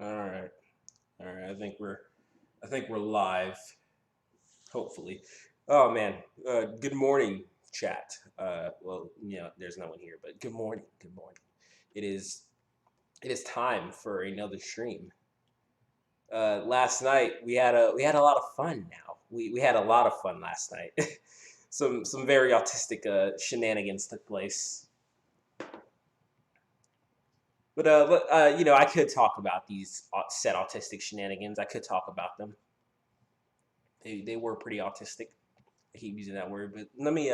All right. All right. I think we're live. Hopefully. Oh man. Good morning, chat. Well, there's no one here, but good morning. Good morning. It is it is time for another stream. Last night we had a lot of fun. Now we had a lot of fun last night. Some very autistic shenanigans took place. But I could talk about these set autistic shenanigans. I could talk about them. They were pretty autistic. I keep using that word, but let me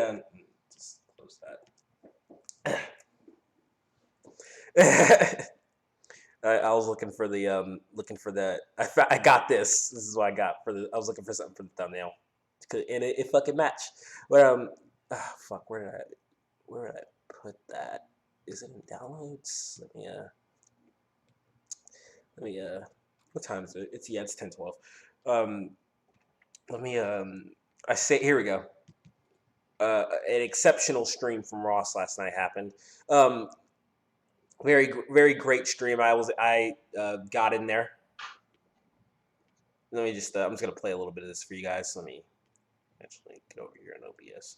just close that. I was looking for the I got this. This is what I got for the. I was looking for something for the thumbnail, and it fucking matched. But fuck, where did I put that? Is it in downloads? Let me what time is it? It's 10:12. Um, let me I say here we go. An exceptional stream from Ross last night happened. Um, very great stream. I got in there. Let me just I'm just gonna play a little bit of this for you guys. Let me actually get over here on OBS.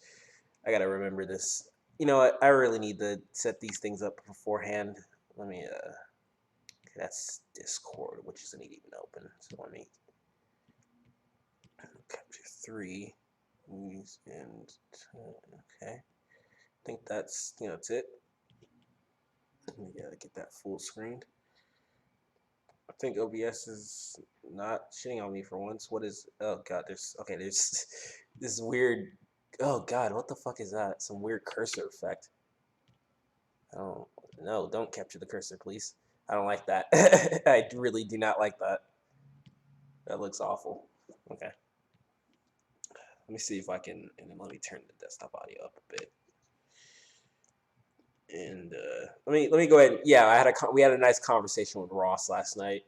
I gotta remember this. You know what? I really need to set these things up beforehand. Let me okay, that's Discord, which isn't even open. So let me capture 3 movies and okay. I think that's it. Let me get that full screened. I think OBS is not shitting on me for once. What is? Oh god, there's this weird. Oh god, what the fuck is that? Some weird cursor effect. Oh no, don't capture the cursor, please. I don't like that. I really do not like that. That looks awful. Okay, let me see if I can. And then let me turn the desktop audio up a bit. And let me go ahead. Yeah, we had a nice conversation with Ross last night.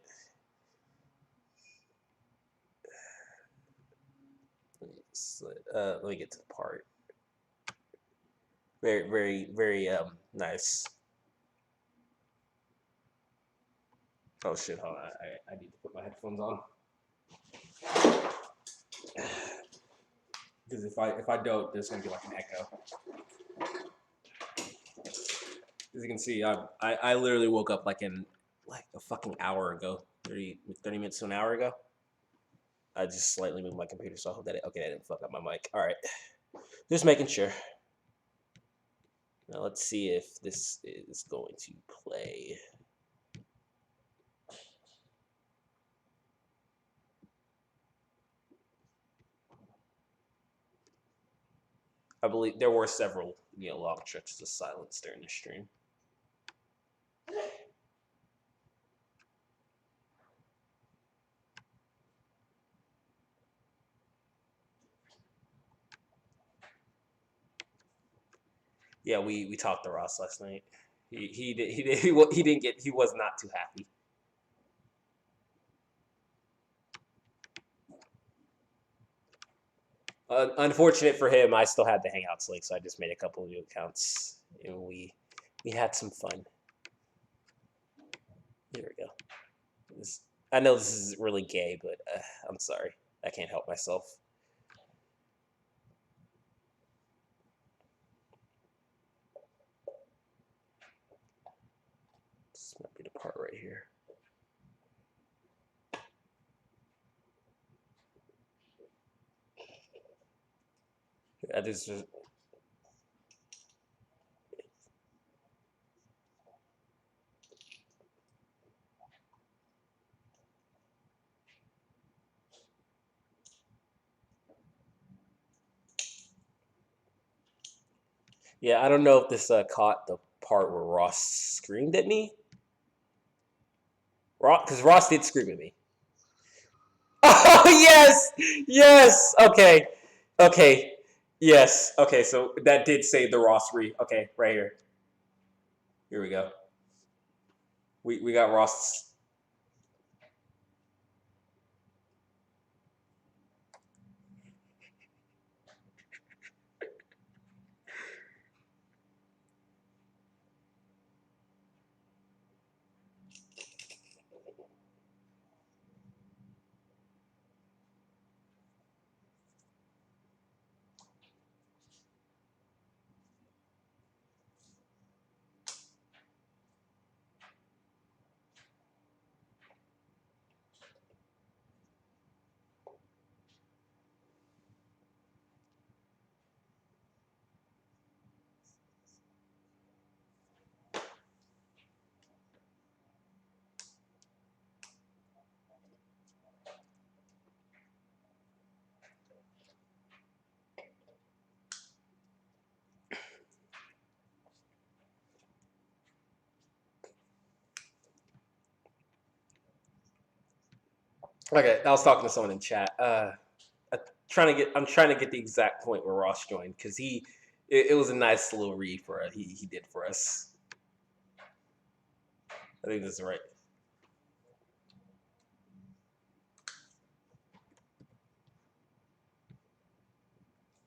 Let me get to the part. Very nice. Oh shit! Hold on. I need to put my headphones on because if I don't, there's gonna be like an echo. As you can see, I literally woke up like a fucking hour ago, 30 minutes to an hour ago. I just slightly moved my computer, so I hope that I didn't fuck up my mic. All right, just making sure. Now let's see if this is going to play. I believe there were several long stretches of silence during the stream. Yeah, we talked to Ross last night. He was not too happy. Unfortunate for him, I still had the Hangouts link, so I just made a couple of new accounts, and we had some fun. Here we go. I know this is really gay, but I'm sorry, I can't help myself. This might be the part right here. That is just. Yeah, I don't know if this caught the part where Ross screamed at me. Because Ross did scream at me. Oh yes, yes. Okay, yes. Okay, so that did say the Ross re. Okay, right here. Here we go. We got Ross. Okay, I was talking to someone in chat. I'm trying to get the exact point where Ross joined because it was a nice little read for he did for us. I think this is right.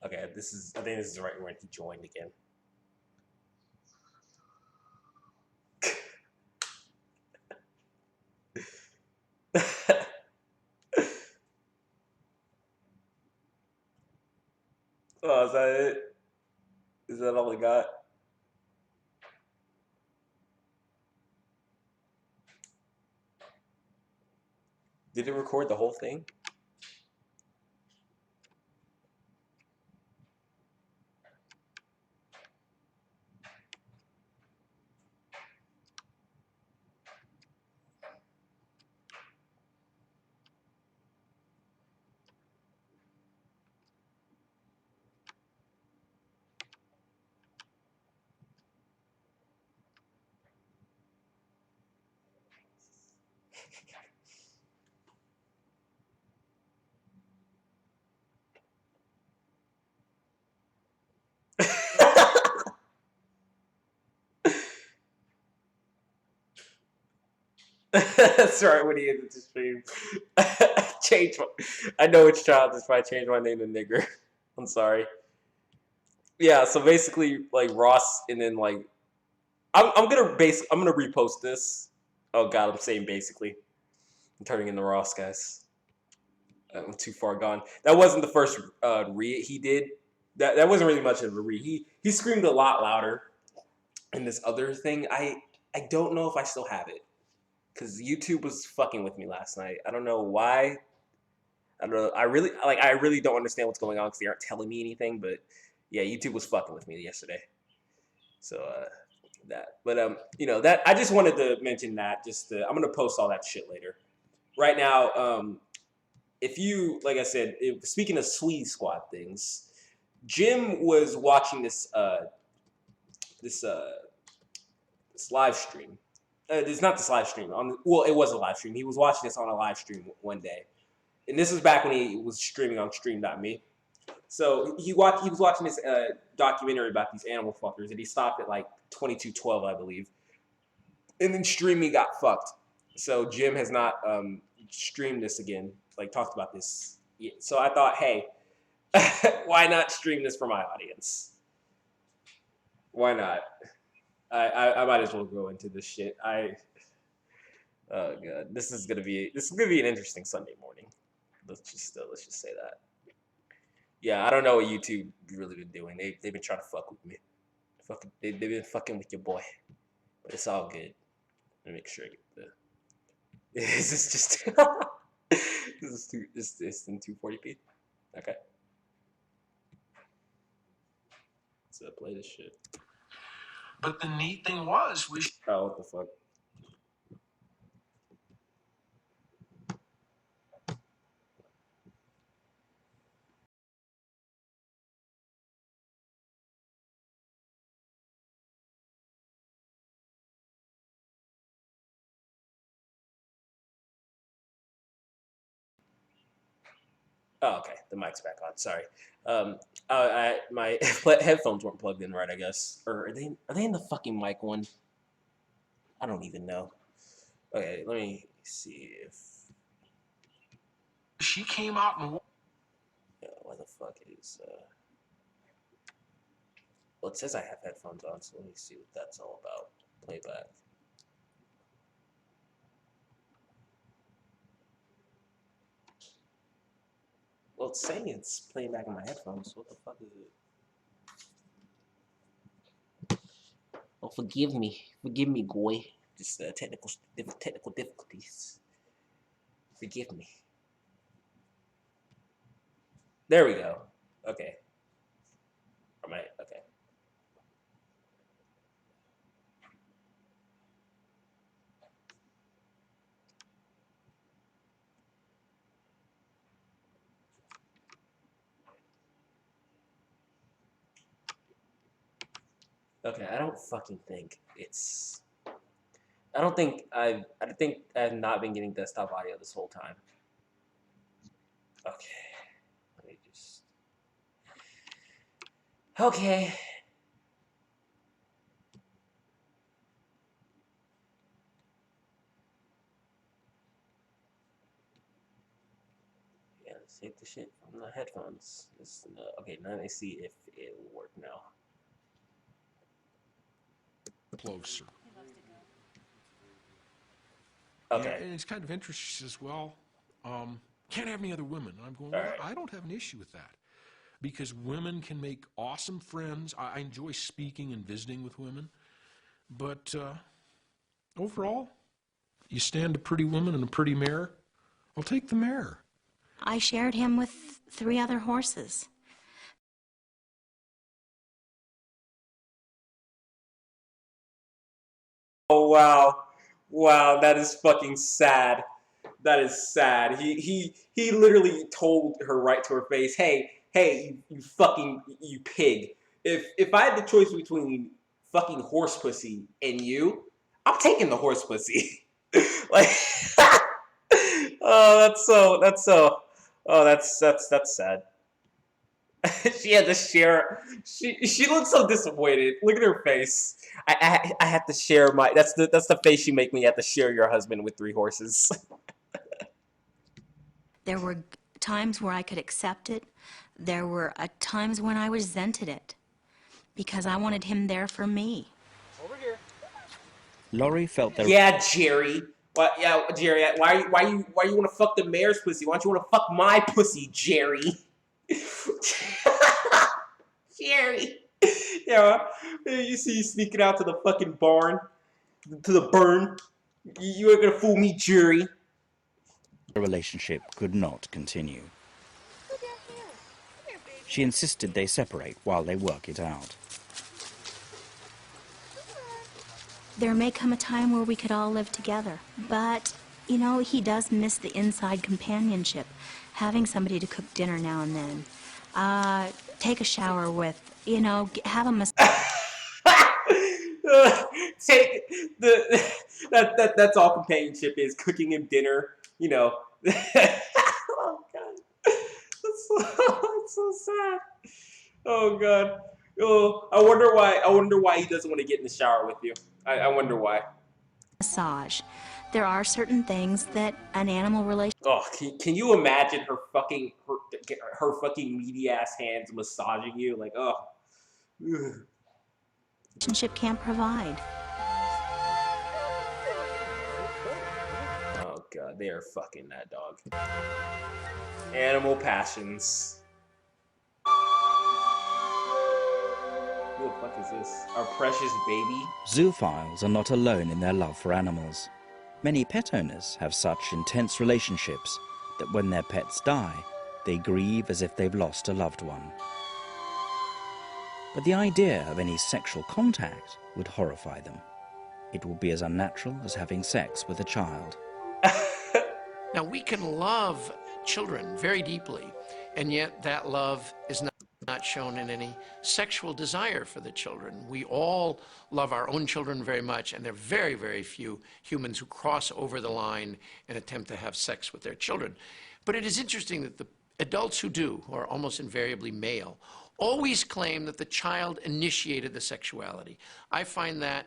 Okay, I think this is right when he joined again. Oh, is that it? Is that all we got? Did it record the whole thing? That's right. When he ended the stream, change. I know it's childish, but I changed my name to nigger. I'm sorry. Yeah. So basically, like Ross, and then like I'm gonna repost this. Oh God, I'm saying basically. I'm turning into Ross, guys. I'm too far gone. That wasn't the first read he did. That wasn't really much of a read. He screamed a lot louder in this other thing. I don't know if I still have it because YouTube was fucking with me last night. I don't know why. I don't know. I really don't understand what's going on because they aren't telling me anything. But yeah, YouTube was fucking with me yesterday. So that. But that I just wanted to mention that. I'm gonna post all that shit later. Right now, if you like I said, speaking of Sweetie Squad things, Jim was watching this this live stream. It's not this live stream. Well, it was a live stream. He was watching this on a live stream one day, and this was back when he was streaming on Stream.me. So he was watching this documentary about these animal fuckers, and he stopped at like 22:12, I believe, and then streaming got fucked. So Jim has not streamed this again, like talked about this. So I thought, hey, why not stream this for my audience? Why not? I might as well go into this shit. Oh god, this is gonna be an interesting Sunday morning. Let's just say that. Yeah, I don't know what YouTube really been doing. They've been trying to fuck with me. They've been fucking with your boy, but it's all good. Let me make sure I get the. Is this just? This is too. This in 240p. Okay. So play this shit. But the neat thing was, Oh, what the fuck? Oh, okay. The mic's back on. Sorry. My headphones weren't plugged in right. I guess, or are they? Are they in the fucking mic one? I don't even know. Okay, let me see if. she came out and Where the fuck is? Well, it says I have headphones on, so let me see what that's all about. Playback. Well, it's saying it's playing back on my headphones. What the fuck is it? Oh, forgive me, boy. Just technical difficulties. Forgive me. There we go. Okay. All right. Okay. Okay. I don't fucking think it's. I don't think I've. I think I've not been getting desktop audio this whole time. Okay. Let me just. Okay. Yeah, let's take the shit from the headphones. Okay, now let me see if it will work now. Closer. Okay. And it's kind of interesting. She says, well, can't have any other women. And I'm going, All well, right. I don't have an issue with that. Because women can make awesome friends. I enjoy speaking and visiting with women. But overall, you stand a pretty woman and a pretty mare, I'll take the mare. I shared him with 3 other horses. Oh wow, wow, that is fucking sad. That is sad. He literally told her right to her face, "Hey, hey, you fucking you pig. If I had the choice between fucking horse pussy and you, I'm taking the horse pussy." Like, oh, that's so. Oh, that's sad. She had to share. She looks so disappointed. Look at her face. I have to share my. That's the face you make when you have to share your husband with 3 horses. There were times where I could accept it. There were times when I resented it because I wanted him there for me. Laurie felt there. Yeah, Jerry. What? Yeah, Jerry. Why you want to fuck the mayor's pussy? Why don't you want to fuck my pussy, Jerry? Jerry. Yeah, you see you sneaking out to the fucking barn, to the burn. You ain't gonna fool me, Jerry. The relationship could not continue. She insisted they separate while they work it out. There may come a time where we could all live together, but, you know, he does miss the inside companionship, having somebody to cook dinner now and then, take a shower with, you know, have a massage. Take the that's all companionship is, cooking him dinner. You know. Oh god, that's so sad. Oh god. Oh, I wonder why. I wonder why he doesn't want to get in the shower with you. I wonder why. There are certain things that an animal Oh, can you imagine her fucking meaty ass hands massaging you? Like, oh. Ugh. relationship can't provide. Oh god, they are fucking that dog. Animal passions. Who the fuck is this? Our precious baby? Zoophiles are not alone in their love for animals. Many pet owners have such intense relationships that when their pets die, they grieve as if they've lost a loved one. But the idea of any sexual contact would horrify them. It would be as unnatural as having sex with a child. Now, we can love children very deeply, and yet that love is not shown in any sexual desire for the children. We all love our own children very much, and there are very, very few humans who cross over the line and attempt to have sex with their children. But it is interesting that the adults who do, who are almost invariably male, always claim that the child initiated the sexuality. I find that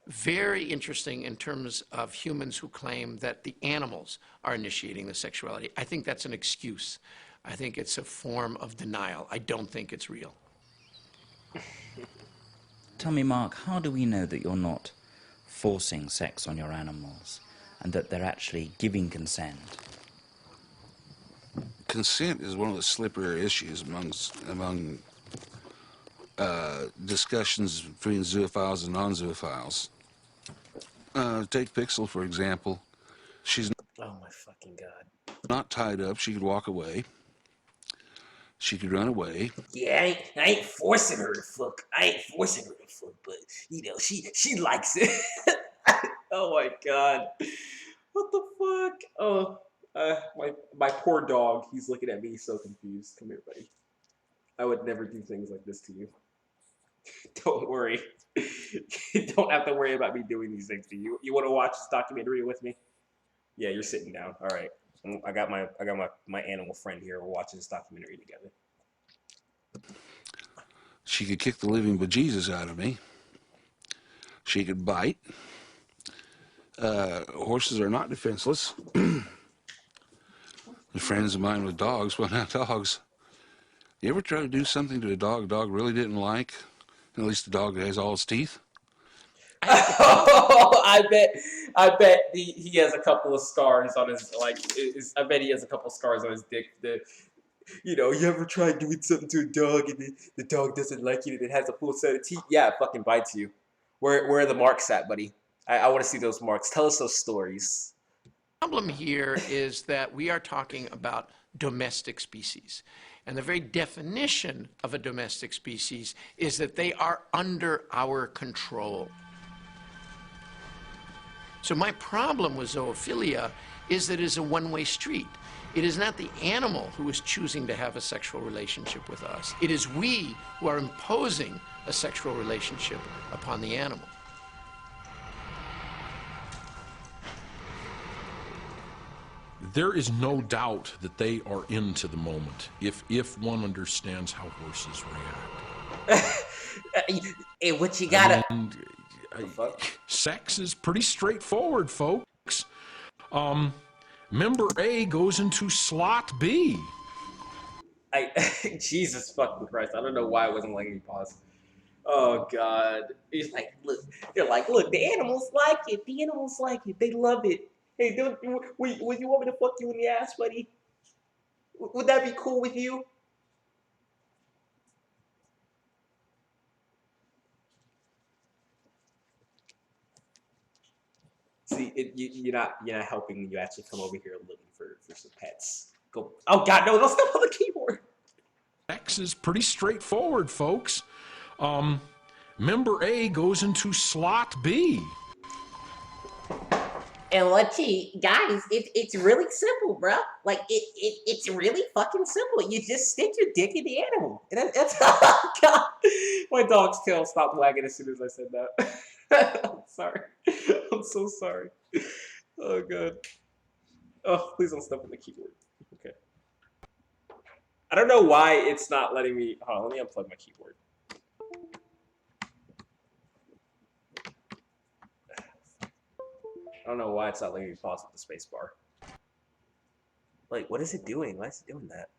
very interesting in terms of humans who claim that the animals are initiating the sexuality. I think that's an excuse. I think it's a form of denial. I don't think it's real. Tell me, Mark, how do we know that you're not forcing sex on your animals and that they're actually giving consent? Consent is one of the slipperier issues among discussions between zoophiles and non-zoophiles. Take Pixel, for example. She's Oh my fucking god. not tied up. She could walk away. She could run away. Yeah, I ain't forcing her to fuck. But you know, she likes it. Oh my god. What the fuck? Oh, my poor dog. He's looking at me so confused. Come here, buddy. I would never do things like this to you. Don't worry. You don't have to worry about me doing these things to you. You want to watch this documentary with me? Yeah, you're sitting down. All right. I got my animal friend here. We're watching this documentary together. She could kick the living bejesus out of me. She could bite. Horses are not defenseless. The friends of mine with dogs, well, now dogs. You ever try to do something to a dog really didn't like? At least the dog has all its teeth. I bet he has a couple of scars on his I bet he has a couple of scars on his dick. You ever tried doing something to a dog and the dog doesn't like it and it has a full set of teeth? Yeah, it fucking bites you. Where are the marks at, buddy? I want to see those marks. Tell us those stories. The problem here is that we are talking about domestic species. And the very definition of a domestic species is that they are under our control. So my problem with zoophilia is that it is a one-way street. It is not the animal who is choosing to have a sexual relationship with us. It is we who are imposing a sexual relationship upon the animal. There is no doubt that they are into the moment, if one understands how horses react. Hey, what you gotta... And, sex is pretty straightforward, folks. Member A goes into slot B. Jesus fucking Christ! I don't know why it wasn't letting me pause. Oh God! He's like, look. They're like, look. The animals like it. The animals like it. They love it. Hey, would you want me to fuck you in the ass, buddy? Would that be cool with you? See, you're not helping when you actually come over here looking for some pets. Go. Oh God, no! Don't step on the keyboard. Sex is pretty straightforward, folks. Member A goes into slot B. And guys, it's really simple, bro. Like it's really fucking simple. You just stick your dick in the animal. And that's God. My dog's tail stopped wagging as soon as I said that. I'm sorry. I'm so sorry. Oh God. Oh, please don't step on the keyboard. Okay. I don't know why it's not letting me. Hold on, let me unplug my keyboard. I don't know why it's not letting me pause with the space bar. Like, what is it doing? Why is it doing that?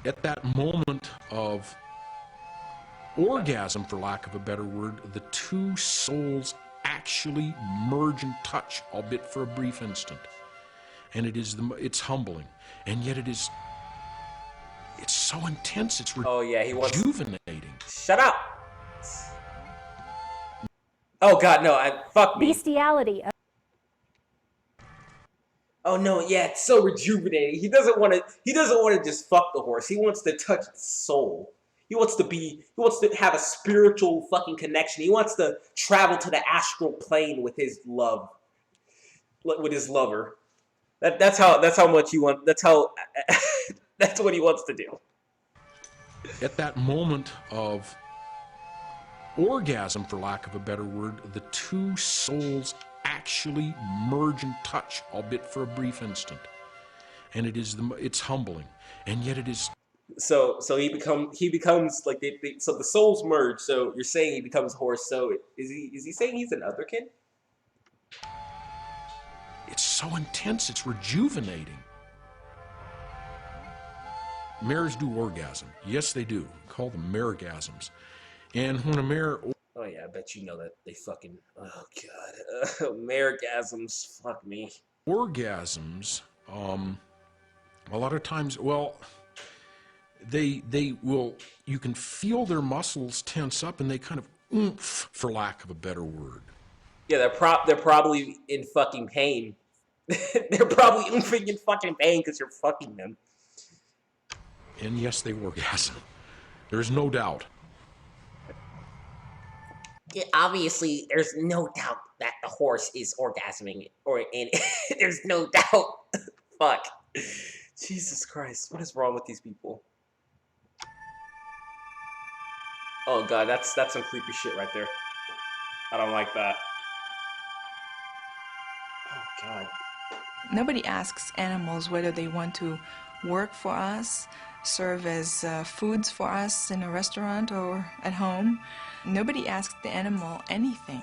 At that moment of orgasm, for lack of a better word, the two souls actually merge and touch, albeit for a brief instant. And it's humbling. And yet it's so intense, it's rejuvenating. Shut up! Oh God, no! Fuck me. Bestiality. Oh no, yeah, it's so rejuvenating. He doesn't want to just fuck the horse. He wants to touch its soul. He wants to have a spiritual fucking connection. He wants to travel to the astral plane with his love, with his lover. That's how much he wants. That's what he wants to do. At that moment of orgasm, for lack of a better word, the two souls actually merge and touch, albeit for a brief instant. And it's humbling. And yet it is. So he becomes like so the souls merge. So you're saying he becomes horse. So is he saying he's an otherkin? It's so intense, it's rejuvenating. Mares do orgasm. Yes, they do. We call them maregasms. And when a mare... Oh yeah, I bet you know that they fucking... Oh God. Maregasms. Fuck me. Orgasms, a lot of times, well, they will... You can feel their muscles tense up and they kind of oomph, for lack of a better word. Yeah, they're probably in fucking pain. They're probably oomphing in fucking pain because you're fucking them. And yes, they orgasm. There's no doubt. Yeah, obviously, there's no doubt that the horse is orgasming, and there's no doubt. Fuck. Jesus Christ, what is wrong with these people? Oh God, that's some creepy shit right there. I don't like that. Oh, God. Nobody asks animals whether they want to work for us, serve as foods for us in a restaurant or at home. Nobody asks the animal anything.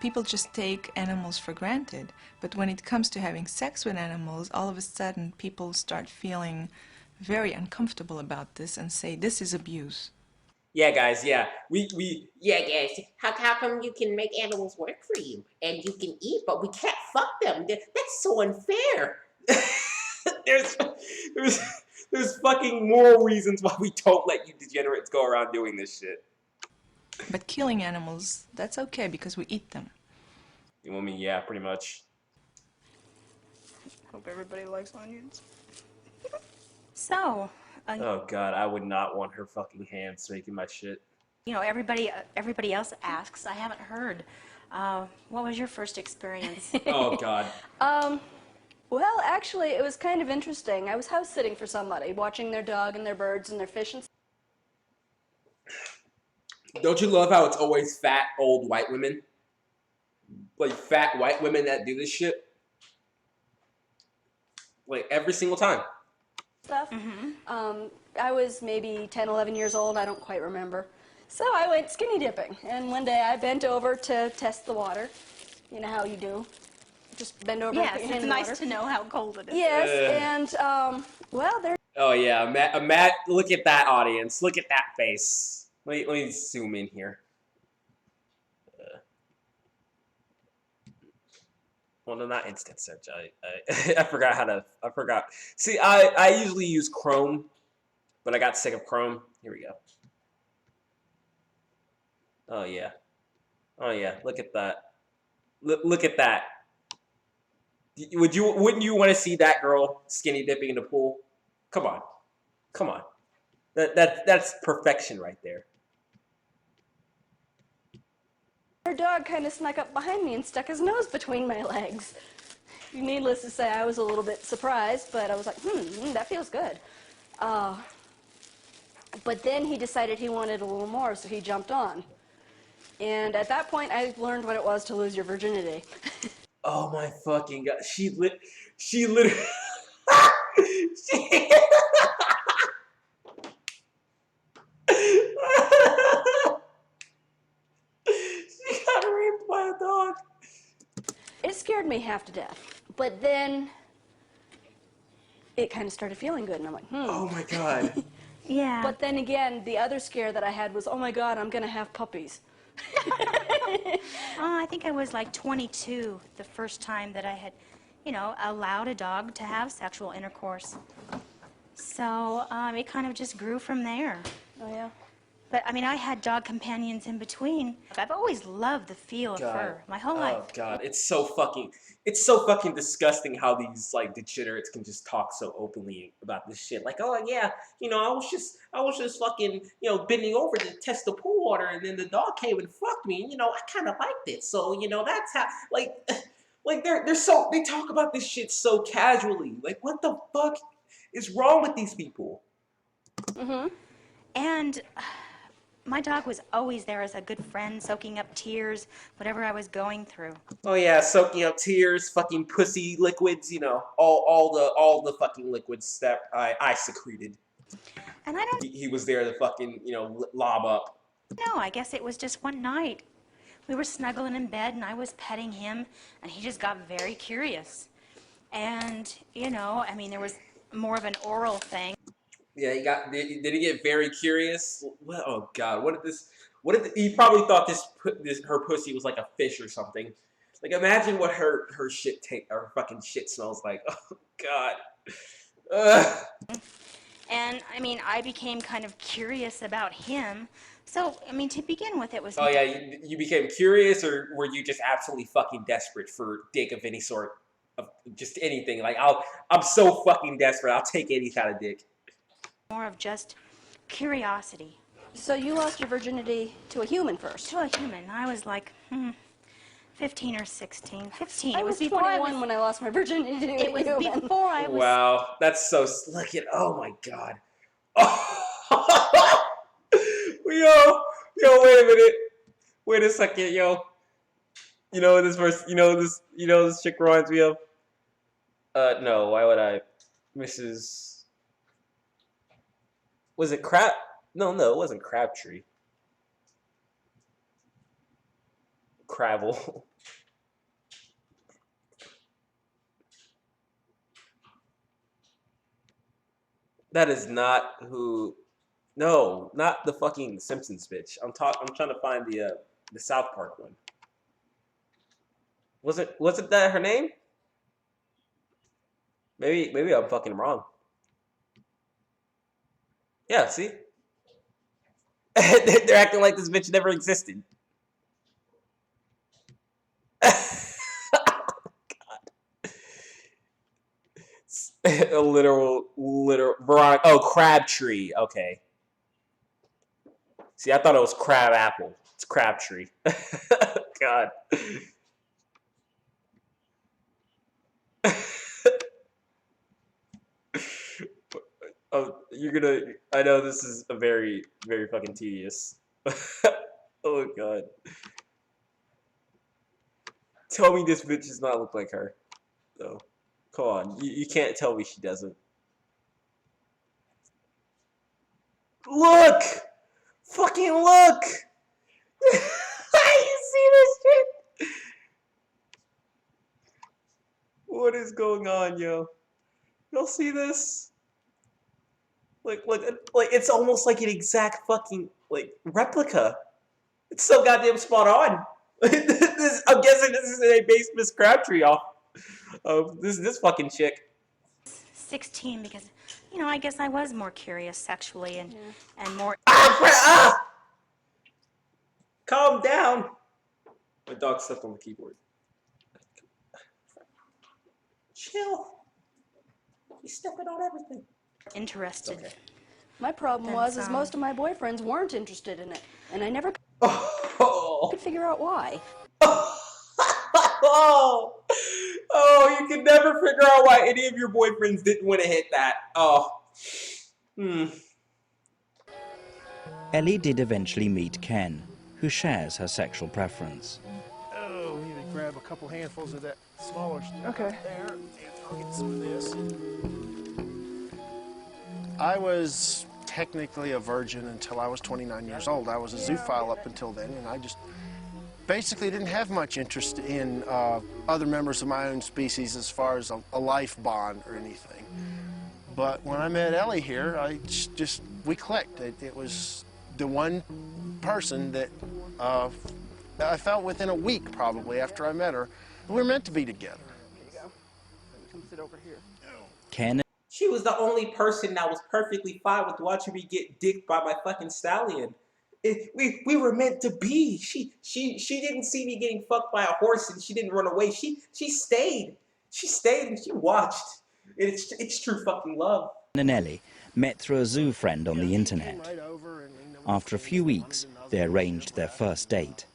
People just take animals for granted. But when it comes to having sex with animals, all of a sudden people start feeling very uncomfortable about this and say, this is abuse. Yeah, guys, yeah. Yeah, guys. How come you can make animals work for you and you can eat, but we can't fuck them? That's so unfair. there's, there's, there's fucking moral reasons why we don't let you degenerates go around doing this shit. But killing animals, that's okay because we eat them. You know what I mean? Yeah, pretty much. Hope everybody likes onions. So, Oh, God, I would not want her fucking hands making my shit. you know, everybody else asks. I haven't heard. What was your first experience? Oh, God. Well, actually, it was kind of interesting. I was house sitting for somebody, watching their dog and their birds and their fish and Don't you love how it's always fat, old white women? Like, fat white women that do this shit? Like, every single time. stuff. I was maybe 10, 11 years old. I don't quite remember. So I went skinny dipping, and one day I bent over to test the water. You know how you do. Just bend over Yes, and put your hand it's in the nice water. to know how cold it is. Yes, and, well, there Oh, yeah. Matt, look at that audience. Look at that face. Let me zoom in here. Well, no, not instant search. I forgot how to. I forgot. See, I usually use Chrome, but I got sick of Chrome. Here we go. Oh yeah. Oh yeah. Look at that. Look at that. Wouldn't you want to see that girl skinny dipping in the pool? Come on. Come on. That's perfection right there. her dog kind of snuck up behind me and stuck his nose between my legs. Needless to say, I was a little bit surprised, but I was like, that feels good. But then he decided he wanted a little more, so he jumped on. And at that point, I learned what it was to lose your virginity. Oh my fucking God. She literally she she got raped by a dog. It scared me half to death. But then it kind of started feeling good, and I'm like, Oh my God. Yeah. But then again, the other scare that I had was, oh my God, I'm going to have puppies. I think I was like 22 the first time that I had, you know, allowed a dog to have sexual intercourse. So it kind of just grew from there. Oh, yeah? But I mean, I had dog companions in between. I've always loved the feel of fur my whole life. Oh God, it's so fucking disgusting how these like degenerates can just talk so openly about this shit. Like, oh yeah, you know, I was just fucking, you know, bending over to test the pool water, and then the dog came and fucked me, and you know, I kind of liked it. So you know, that's how like they talk about this shit so casually. Like, what the fuck is wrong with these people? And my dog was always there as a good friend, soaking up tears, whatever I was going through. Oh yeah, soaking up tears, fucking pussy liquids, you know, all the fucking liquids that I secreted. And I don't He was there to fucking, you know, lob up. know, I guess it was just one night. We were snuggling in bed and I was petting him and he just got very curious. And, you know, I mean, there was more of an oral thing. Yeah, did he get very curious? What, oh God, he probably thought her pussy was like a fish or something. Like, imagine what her fucking shit smells like. Oh God. Ugh. And, I mean, I became kind of curious about him. So, I mean, to begin with, it was... Oh yeah, you became curious, or were you just absolutely fucking desperate for dick of any sort, of just anything? Like, I'm so fucking desperate, I'll take any kind of dick. more of just curiosity. So you lost your virginity to a human first? To a human. I was like, 15 or 16. 15. I It was before 21 when I lost my virginity to It a was human. before I was... Wow, that's so... Look at... Oh my God. Oh. Yo, wait a minute. Wait a second, yo. You know what this verse? You know this chick reminds me of. No. Why would I? Mrs. Was it Crab? No, it wasn't Crabtree. Crabble. That is not who. No, not the fucking Simpsons bitch. I'm trying to find the South Park one. Wasn't that her name? Maybe I'm fucking wrong. Yeah, see? They're acting like this bitch never existed. A literal Veronica. Oh, Crabtree. Okay. See, I thought it was Crab Apple. It's Crabtree. God. Oh, you're gonna. I know this is a very, very fucking tedious. Oh God. Tell me this bitch does not look like her. No. Come on. You can't tell me she doesn't. Look! Fucking look! You see this shit? What is going on, yo? Y'all see this? Like, it's almost like an exact fucking, like, replica. It's so goddamn spot on. I'm guessing this is a base Miss Crabtree off of this fucking chick. 16 because, you know, I guess I was more curious sexually and more... Calm down. My dog stepped on the keyboard. Chill. He's stepping on everything. interested. Okay. My problem is most of my boyfriends weren't interested in it, and I never could figure out why. Oh, you can never figure out why any of your boyfriends didn't want to hit that. Oh. Ellie did eventually meet Ken, who shares her sexual preference. Oh, we need to grab a couple handfuls of that smaller stuff there, and I'll get some of this. I was technically a virgin until I was 29 years old. I was a zoophile up until then, and I just basically didn't have much interest in other members of my own species as far as a life bond or anything. But when I met Ellie here, we clicked. It was the one person that I felt within a week probably after I met her. We were meant to be together. Here you go. Come sit over here. Ken. She was the only person that was perfectly fine with watching me get dicked by my fucking stallion. We were meant to be. She didn't see me getting fucked by a horse and she didn't run away. She stayed. She stayed and she watched. It's true fucking love. And Ellie met through a zoo friend on the internet. After a few weeks, they arranged their first date.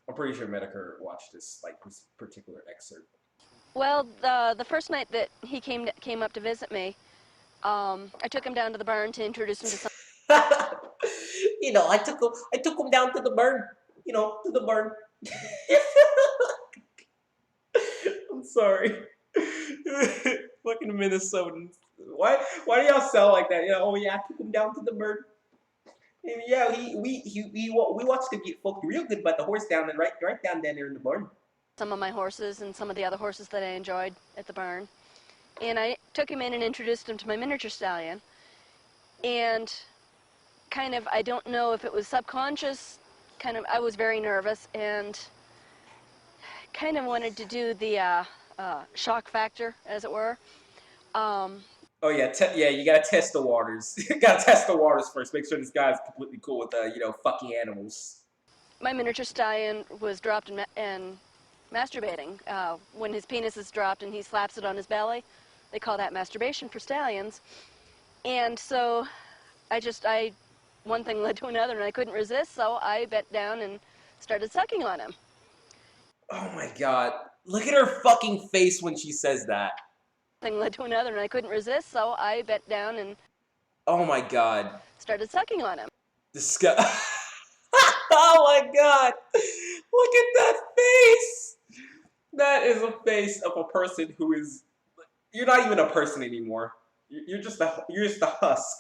I'm pretty sure Medicare watched this particular excerpt. Well, the first night that he came up to visit me, I took him down to the barn to introduce him to some. You know, I took him down to the barn. You know, to the barn. I'm sorry. Fucking Minnesotans. Why do y'all sound like that? You know, oh yeah, I took him down to the barn. And yeah, we watched him get fucked real good by the horse down and right down there in the barn. Some of my horses and some of the other horses that I enjoyed at the barn. And I took him in and introduced him to my miniature stallion. And kind of, I don't know if it was subconscious, I was very nervous and kind of wanted to do the shock factor, as it were. Oh yeah, you gotta test the waters. You gotta test the waters first. Make sure this guy's completely cool with fucking animals. My miniature stallion was dropped and masturbating. When his penis is dropped and he slaps it on his belly, they call that masturbation for stallions. And so one thing led to another and I couldn't resist, so I bent down and started sucking on him. Oh my God. Look at her fucking face when she says that. Thing led to another and I couldn't resist, so I bent down and oh my God. started sucking on him. Disgust. Oh my god! Look at that face! That is a face of a person who is. You're not even a person anymore. You're just a husk.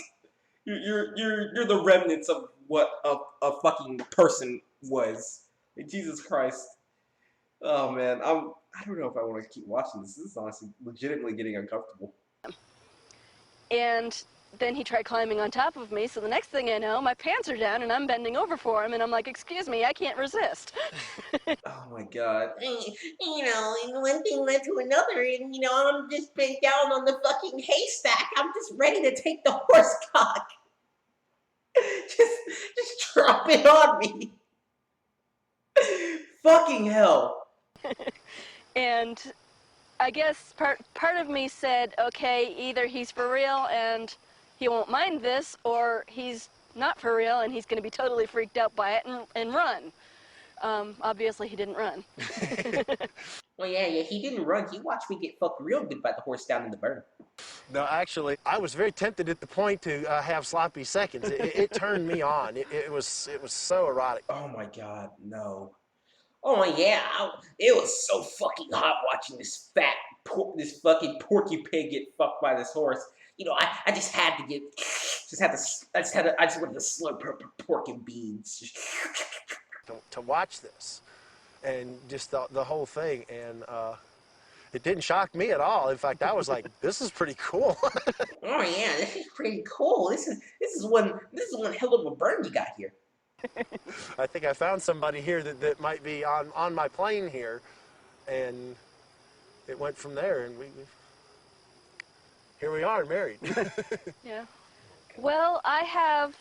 You're the remnants of what a fucking person was. Jesus Christ. Oh man, I don't know if I want to keep watching this. This is honestly legitimately getting uncomfortable. And then he tried climbing on top of me, so the next thing I know, my pants are down and I'm bending over for him, and I'm like, excuse me, I can't resist. Oh my god. You know, and one thing led to another, and you know, I'm just bent down on the fucking haystack. I'm just ready to take the horse cock. just drop it on me. Fucking hell. And I guess part of me said, okay, either he's for real and he won't mind this, or he's not for real and he's going to be totally freaked out by it and run. Obviously, he didn't run. Well, yeah, he didn't run. He watched me get fucked real good by the horse down in the burn. No, actually, I was very tempted at the point to have sloppy seconds. It turned me on. It was so erotic. Oh my god, no. Oh yeah, it was so fucking hot watching this fucking porky pig get fucked by this horse. You know, I just had to get, I just wanted to slurp her pork and beans. To watch this, and just the whole thing, and it didn't shock me at all. In fact, I was like, this is pretty cool. Oh yeah, this is pretty cool. This is one hell of a burn you got here. I think I found somebody here that might be on my plane here, and it went from there, and here we are, married. Yeah. Well, I have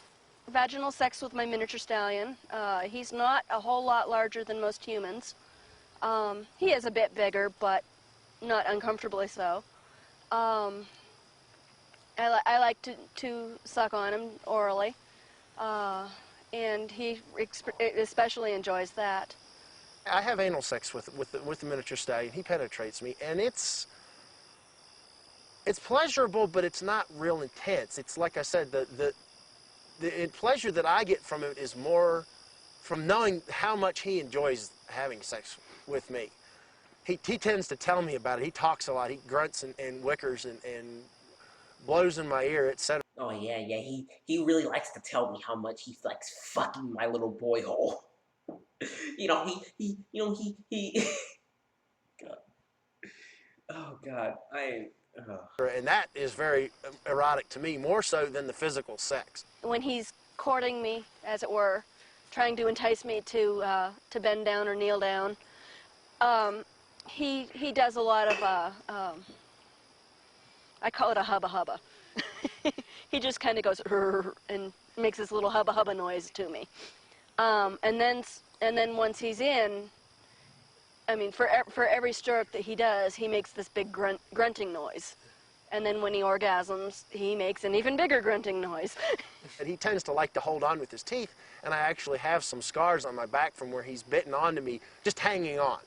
vaginal sex with my miniature stallion. He's not a whole lot larger than most humans. He is a bit bigger, but not uncomfortably so. I like to suck on him orally, and he especially enjoys that. I have anal sex with the miniature stallion. He penetrates me, and it's pleasurable, but it's not real intense. It's like I said, the pleasure that I get from it is more from knowing how much he enjoys having sex with me. He tends to tell me about it. He talks a lot. He grunts and wickers and blows in my ear, etc. Oh yeah, he really likes to tell me how much he likes fucking my little boy hole. You know, he God. Oh God, And that is very erotic to me, more so than the physical sex. When he's courting me, as it were, trying to entice me to bend down or kneel down, he does a lot of I call it a hubba hubba. He just kind of goes and makes this little hubba hubba noise to me, and then once he's in, I mean, for every stroke that he does, he makes this big grunting noise. And then when he orgasms, he makes an even bigger grunting noise. And he tends to like to hold on with his teeth, and I actually have some scars on my back from where he's bitten onto me, just hanging on.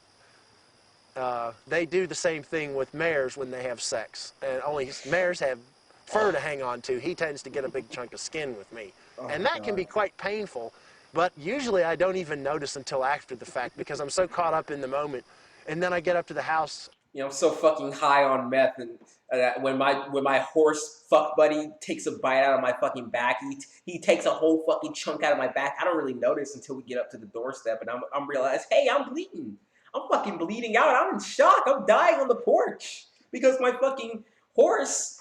They do the same thing with mares when they have sex, and only mares have fur to hang on to. He tends to get a big chunk of skin with me. And that can be quite painful, but usually I don't even notice until after the fact because I'm so caught up in the moment. And then I get up to the house. You know, I'm so fucking high on meth, and when my horse fuck buddy takes a bite out of my fucking back, he takes a whole fucking chunk out of my back. I don't really notice until we get up to the doorstep, and I'm realized, hey, I'm bleeding. I'm fucking bleeding out. I'm in shock. I'm dying on the porch because my fucking horse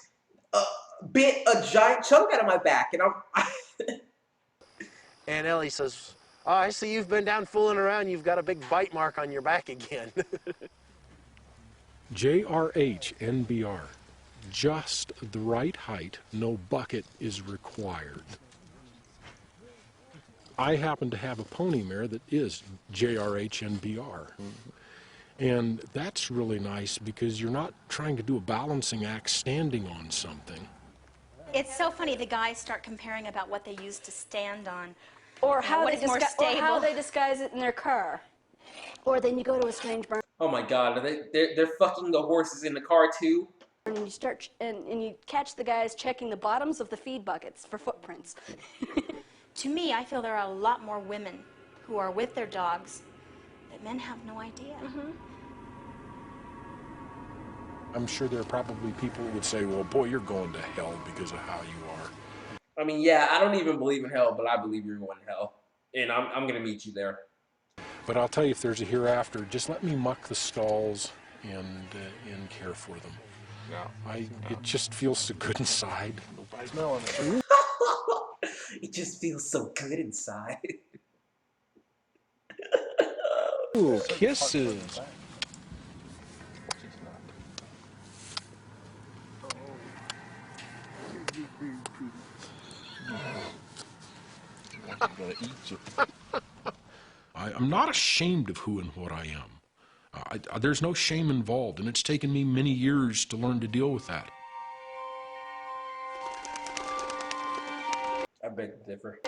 bit a giant chunk out of my back, and And Ellie says, "Oh, I see you've been down fooling around. You've got a big bite mark on your back again." JRH NBR. Just the right height, no bucket is required. I happen to have a pony mare that is JRH NBR. And that's really nice because you're not trying to do a balancing act standing on something. It's so funny, the guys start comparing about what they used to stand on. Or how what is more stable. or how they disguise it in their car. Or then you go to a strange barn. oh my god, they're fucking the horses in the car too? And you start and you catch the guys checking the bottoms of the feed buckets for footprints. To me, I feel there are a lot more women who are with their dogs, but men have no idea. I'm sure there are probably people who would say, well, boy, you're going to hell because of how you are. I mean, yeah, I don't even believe in hell, but I believe you're going to hell. And I'm going to meet you there. But I'll tell you, if there's a hereafter, just let me muck the stalls and care for them. It just feels so good inside. It just feels so good inside. Ooh, kisses. I'm gonna eat you. I'm not ashamed of who and what I am. There's no shame involved, and it's taken me many years to learn to deal with that. I beg to differ.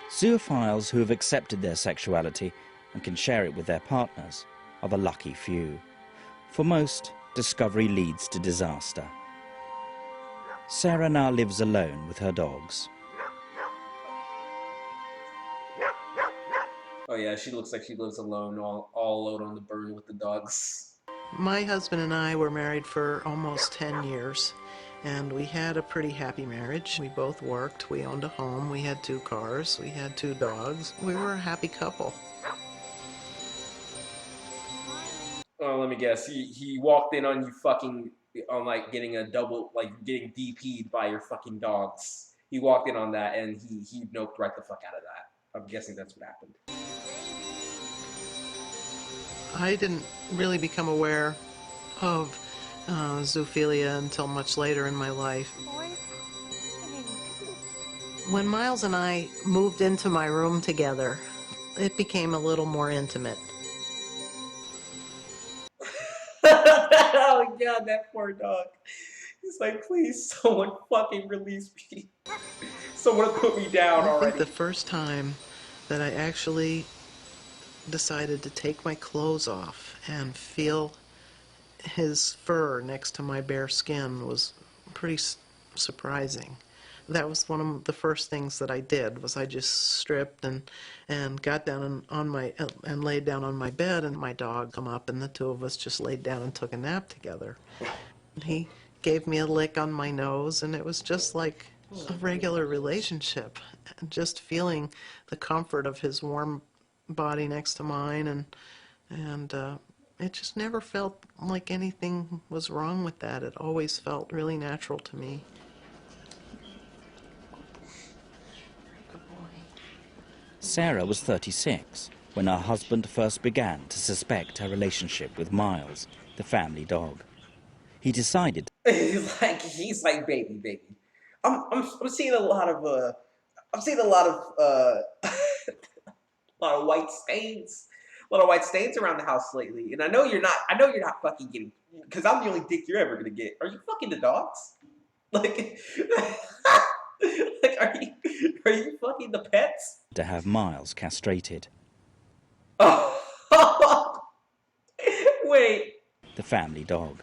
Zoophiles who have accepted their sexuality and can share it with their partners are the lucky few. For most, discovery leads to disaster. Sarah now lives alone with her dogs. Oh yeah, she looks like she lives alone, all alone on the burn with the dogs. My husband and I were married for almost 10 years, and we had a pretty happy marriage. We both worked, we owned a home, we had 2 cars, we had 2 dogs. We were a happy couple. Oh, let me guess. He walked in on you fucking, on like getting a double, like getting DP'd by your fucking dogs. He walked in on that and he noped right the fuck out of that. I'm guessing that's what happened. I didn't really become aware of zoophilia until much later in my life. When Miles and I moved into my room together, it became a little more intimate. Oh god, that poor dog. He's like, please, someone fucking release me. Someone put me down already. I think the first time that I actually decided to take my clothes off and feel his fur next to my bare skin was pretty surprising. That was one of the first things that I did, was I just stripped and got down and laid down on my bed, and my dog come up, and the 2 of us just laid down and took a nap together. He gave me a lick on my nose, and it was just like a regular relationship. Just feeling the comfort of his warm body next to mine, and it just never felt like anything was wrong with that. It always felt really natural to me. Sarah was 36 when her husband first began to suspect her relationship with Miles, the family dog. He decided he's like baby. I'm seeing a lot of a lot of white stains. A lot of white stains around the house lately. And I know you're not fucking getting, because I'm the only dick you're ever gonna get. Are you fucking the dogs? Like are you fucking the pets? to have Miles castrated. Oh. Wait. The family dog.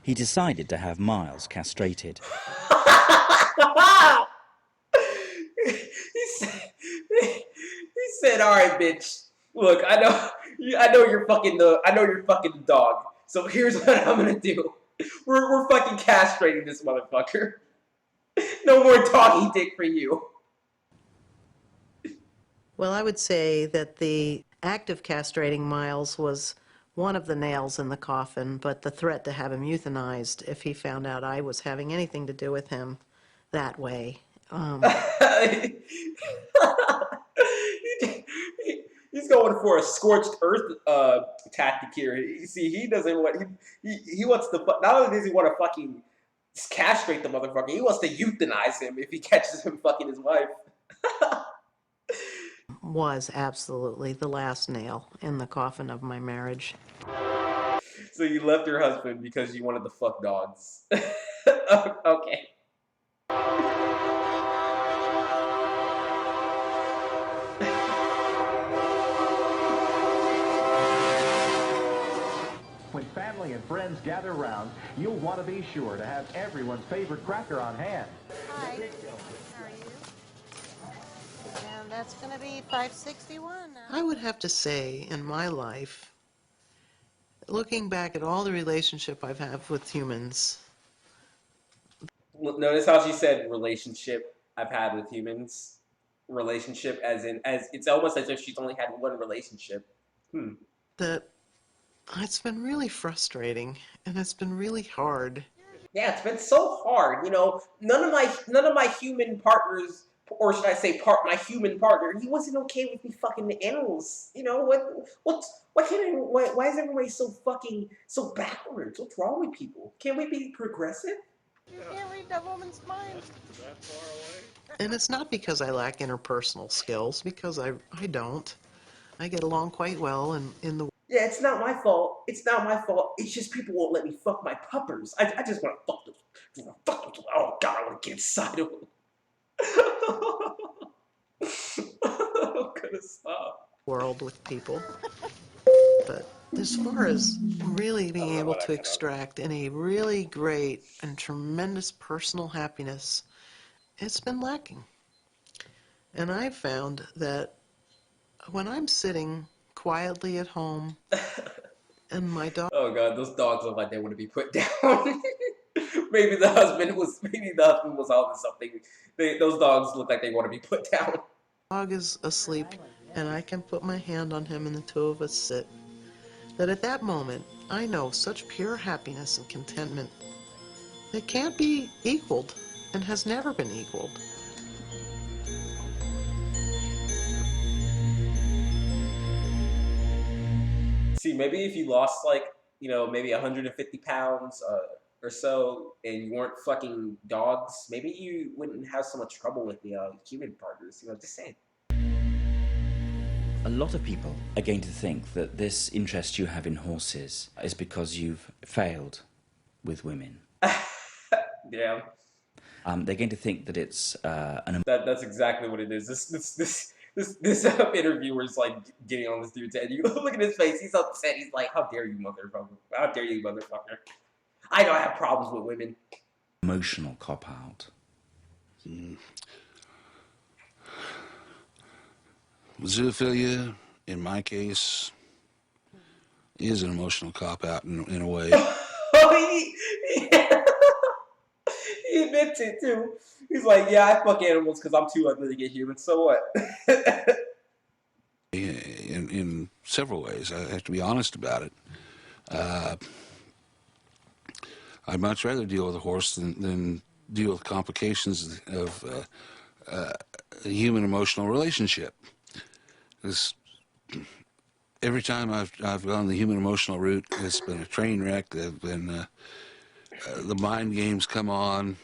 He decided to have Miles castrated. he said, "All right, bitch. Look, I know you're fucking the dog. So here's what I'm gonna do. We're fucking castrating this motherfucker. No more doggy dick for you." Well, I would say that the act of castrating Miles was one of the nails in the coffin, but the threat to have him euthanized if he found out I was having anything to do with him that way. He's going for a scorched earth tactic here. You see, he doesn't want he wants to, not only does he want to fucking castrate the motherfucker, he wants to euthanize him if he catches him fucking his wife. Was absolutely the last nail in the coffin of my marriage. So you left your husband because you wanted to fuck dogs. Okay. When family and friends gather around, you'll want to be sure to have everyone's favorite cracker on hand. Hi. How are you? That's going to be $5.61 now. I would have to say, in my life, looking back at all the relationship I've had with humans, Notice how she said relationship I've had with humans. Relationship as it's almost as if she's only had one relationship. that it's been really frustrating and it's been really hard. Yeah, it's been so hard. You know, none of my human partners, or should I say, my human partner, he wasn't okay with me fucking the animals. You know why is everybody so backwards? What's wrong with people? Can't we be progressive? You can't read that woman's mind. And it's not because I lack interpersonal skills, because I don't. I get along quite well in the... Yeah, it's not my fault. It's not my fault. It's just people won't let me fuck my puppers. I just want to fuck them. Oh God, I want to get inside of them. I'm gonna stop. world with people. But as far as really being able to extract any really great and tremendous personal happiness, it's been lacking. And I've found that when I'm sitting quietly at home and my dog... Oh God, those dogs look like they want to be put down. maybe the husband was on to something. Those dogs look like they want to be put down. Dog is asleep and I can put my hand on him and the two of us sit. That at that moment, I know such pure happiness and contentment that can't be equaled and has never been equaled. See, maybe if you lost like, maybe 150 pounds or so, and you weren't fucking dogs, maybe you wouldn't have so much trouble with the human partners. Just saying. A lot of people are going to think that this interest you have in horses is because you've failed with women. Yeah. They're going to think that it's That's exactly what it is. This interviewer's like getting on this dude's head. You look at his face. He's upset. He's like, "How dare you, motherfucker? How dare you, motherfucker? I know I have problems with women." emotional cop-out. Zoophilia, in my case, is an emotional cop-out in a way. He admits it too. He's like, "Yeah, I fuck animals because I'm too ugly to get human. So what?" In several ways, I have to be honest about it. I'd much rather deal with a horse than deal with complications of a human emotional relationship. Because every time I've gone the human emotional route, it's been a train wreck. There've been the mind games come on,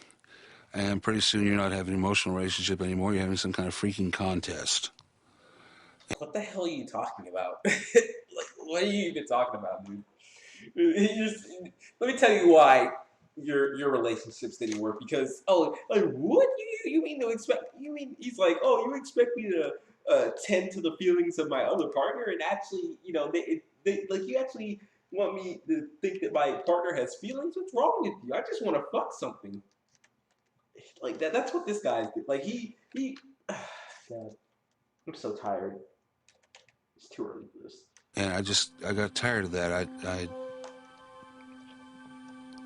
and pretty soon you're not having an emotional relationship anymore. You're having some kind of freaking contest. What the hell are you talking about? Like, what are you even talking about, dude? Let me tell you why your relationships didn't work. Because what you mean to expect? You mean he's like, oh, you expect me to tend to the feelings of my other partner, and actually, they like you actually want me to think that my partner has feelings? What's wrong with you? I just want to fuck something. Like that. That's what this guy's like. He. God, I'm so tired. It's too early for this. And I got tired of that. I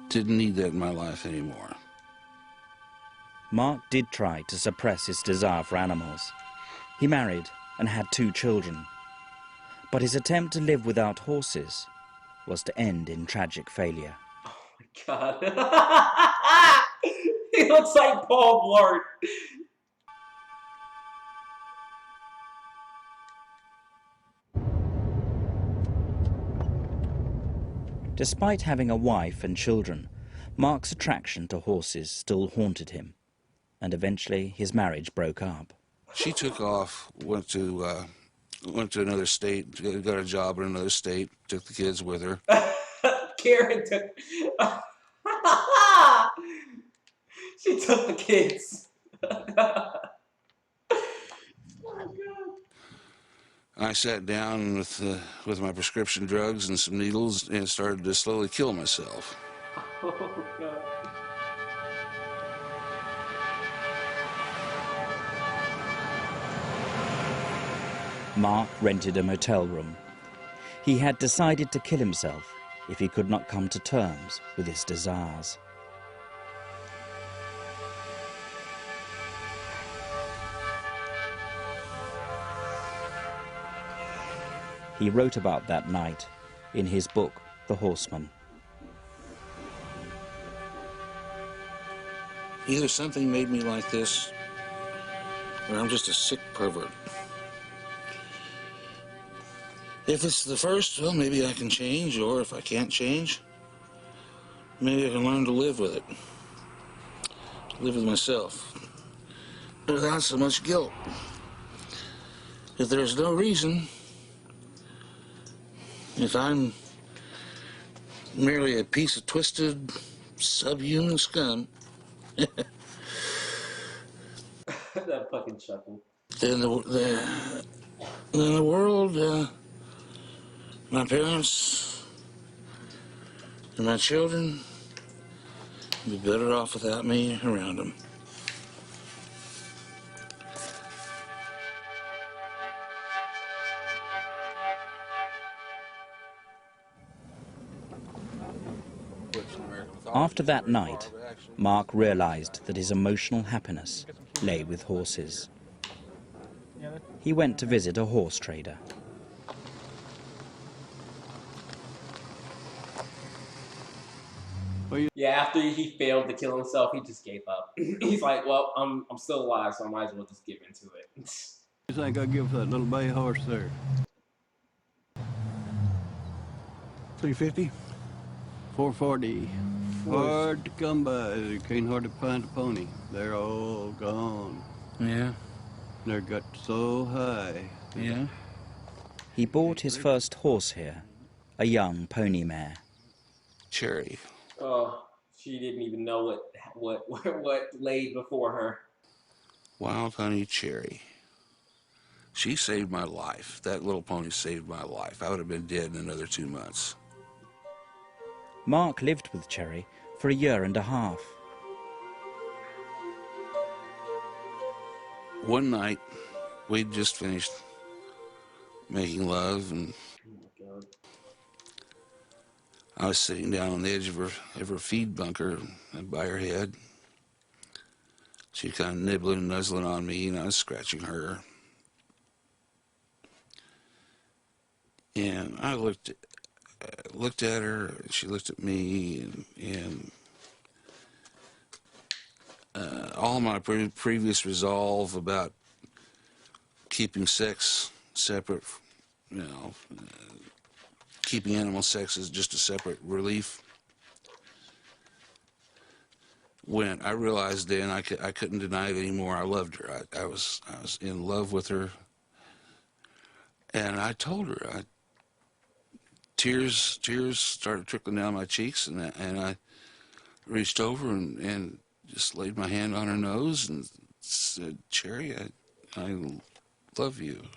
didn't need that in my life anymore. Mark did try to suppress his desire for animals. He married and had 2 children. But his attempt to live without horses was to end in tragic failure. Oh my God. He looks like Paul Blart. Despite having a wife and children, Mark's attraction to horses still haunted him, and eventually his marriage broke up. She took off, went to another state, got a job in another state, took the kids with her. Karen took... She took the kids. I sat down with my prescription drugs and some needles and started to slowly kill myself. Oh, God. Mark rented a motel room. He had decided to kill himself if he could not come to terms with his desires. He wrote about that night in his book, The Horseman. Either something made me like this, or I'm just a sick pervert. If it's the first, well, maybe I can change, or if I can't change, maybe I can learn to live with it. Live with myself, without so much guilt. If there's no reason, if I'm merely a piece of twisted, subhuman scum, That fucking chuckle. then the world, my parents, and my children would be better off without me around them. After that night, Mark realized that his emotional happiness lay with horses. He went to visit a horse trader. Yeah, after he failed to kill himself, he just gave up. He's like, well, I'm still alive, so I might as well just give into it. You think I'd give that little bay horse there? 350? 440. Hard to come by. You can't hardly find a pony. They're all gone. Yeah? They're got so high. Yeah? He bought his first horse here, a young pony mare. Cherry. Oh, she didn't even know what laid before her. Wild Honey Cherry. She saved my life. That little pony saved my life. I would have been dead in another 2 months. Mark lived with Cherry for a year and a half. One night, we'd just finished making love, and I was sitting down on the edge of her feed bunker by her head. She kind of nibbling and nuzzling on me, and I was scratching her. And I looked at her, and she looked at me, and all my previous resolve about keeping sex separate, keeping animal sex as just a separate relief, I realized then I couldn't deny it anymore. I loved her. I was in love with her, and I told her. Tears started trickling down my cheeks, and I reached over and just laid my hand on her nose and said, "Cherry, I love you.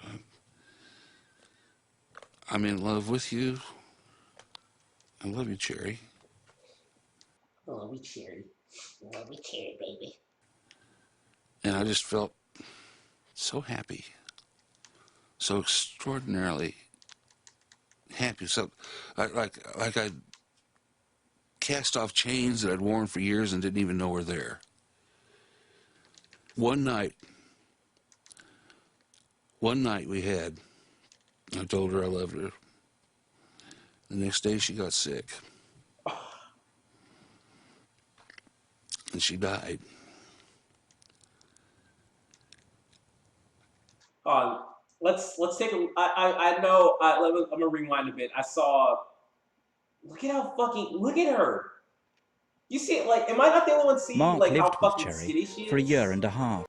I'm in love with you. I love you, Cherry." I love you, Cherry. I love you, Cherry, baby. And I just felt so happy, so extraordinarily happy. So, like I cast off chains that I'd worn for years and didn't even know were there. One night we had, I told her I loved her. The next day she got sick. And she died. Let's take a. I know. I'm gonna rewind a bit. I saw. Look at her. You see it? Like, am I not the only one seeing Mark like how lived with fucking Cherry skinny she is? for a year and a half.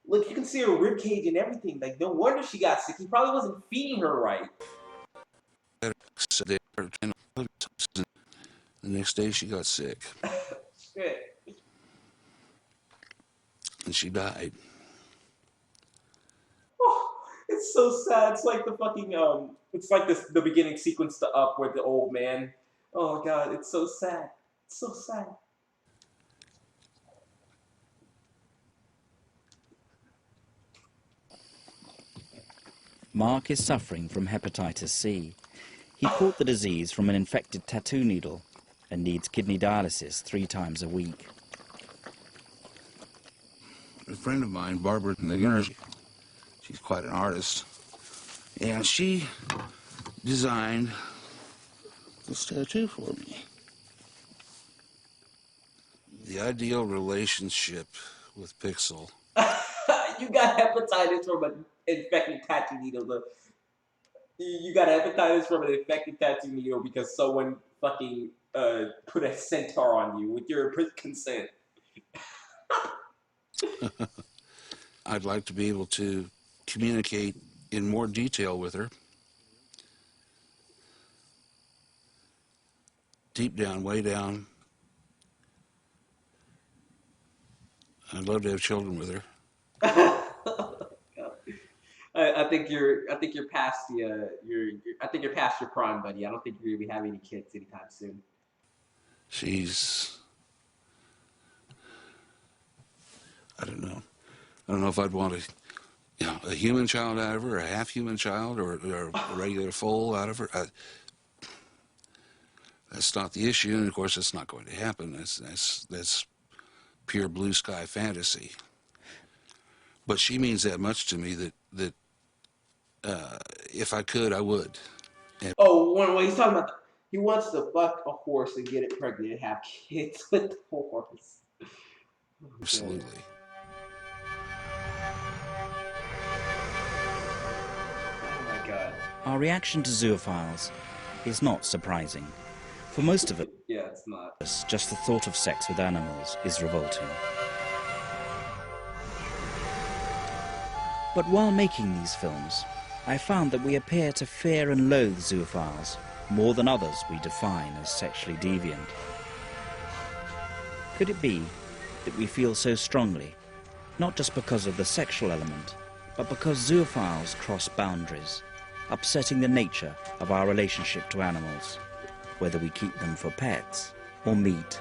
Look, you can see her rib cage and everything. Like, no wonder she got sick. He probably wasn't feeding her right. The next day she got sick. Shit. And she died. Oh, it's so sad. It's like the fucking It's like the beginning sequence to Up where the old man. Oh god, it's so sad. It's so sad. Mark is suffering from hepatitis C. He caught the disease from an infected tattoo needle and needs kidney dialysis 3 times a week. A friend of mine, Barbara, she's quite an artist, and she designed this tattoo for me. The ideal relationship with Pixel. You got hepatitis from an infected tattoo needle. You got hepatitis from an infected tattoo needle because someone fucking put a centaur on you with your consent. I'd like to be able to communicate in more detail with her. Deep down, way down. I'd love to have children with her. I think you're past I think you're past your prime, buddy. I don't think you're gonna be having any kids anytime soon. I don't know. I don't know if I'd want a human child out of her, a half-human child, or a regular foal out of her. That's not the issue, and of course, that's not going to happen. That's pure blue sky fantasy. But she means that much to me that if I could, I would. And When he's talking about he wants to fuck a horse and get it pregnant and have kids with the horse. absolutely. Oh my god. Our reaction to zoophiles is not surprising. For most of Yeah, it's not. us, just the thought of sex with animals is revolting. But while making these films, I found that we appear to fear and loathe zoophiles more than others we define as sexually deviant. Could it be that we feel so strongly, not just because of the sexual element, but because zoophiles cross boundaries, upsetting the nature of our relationship to animals, whether we keep them for pets or meat?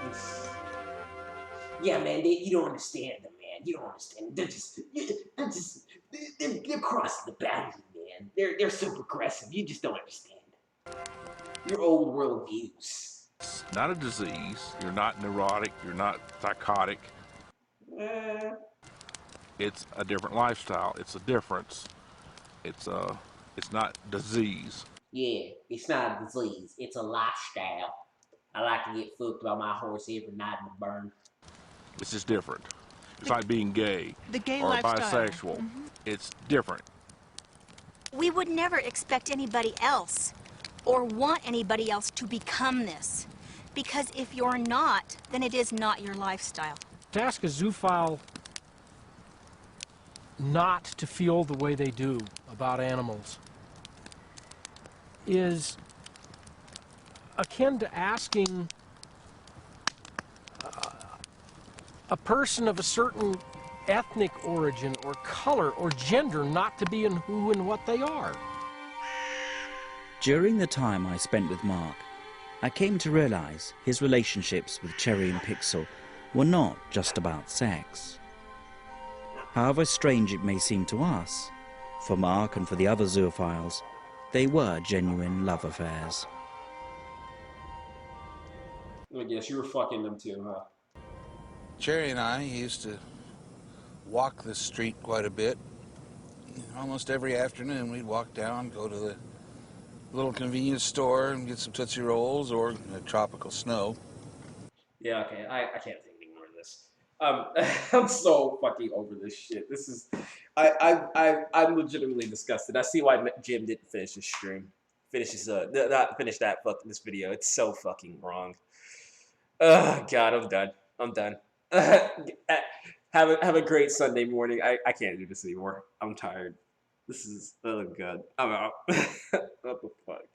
Yeah, man, you don't understand them, man. You don't understand. They're crossing the boundary, man. They're so progressive. You just don't understand. Your old world views. It's not a disease. You're not neurotic. You're not psychotic. It's a different lifestyle. It's a difference. It's not disease. Yeah, it's not a disease. It's a lifestyle. I like to get fucked by my horse every night in the burn. It's just different. It's like being gay The gay or lifestyle. bisexual. It's different. We would never expect anybody else or want anybody else to become this. Because if you're not, then it is not your lifestyle. To ask a zoophile not to feel the way they do about animals is akin to asking a person of a certain ethnic origin or color or gender not to be in who and what they are. During the time I spent with Mark, I came to realize his relationships with Cherry and Pixel were not just about sex. However strange it may seem to us, for Mark and for the other zoophiles, they were genuine love affairs. I guess you were fucking them too, huh? Cherry and I used to walk the street quite a bit. Almost every afternoon we'd walk down, go to the little convenience store and get some Tootsie Rolls or tropical snow. Yeah, okay. I can't take any more of this. I'm so fucking over this shit. This is, I'm legitimately disgusted. I see why Jim didn't finish his stream. Finish that fucking this video. It's so fucking wrong. Oh God, I'm done. I'm done. Have a great Sunday morning. I can't do this anymore. I'm tired. This is, oh God, I'm out. What the fuck?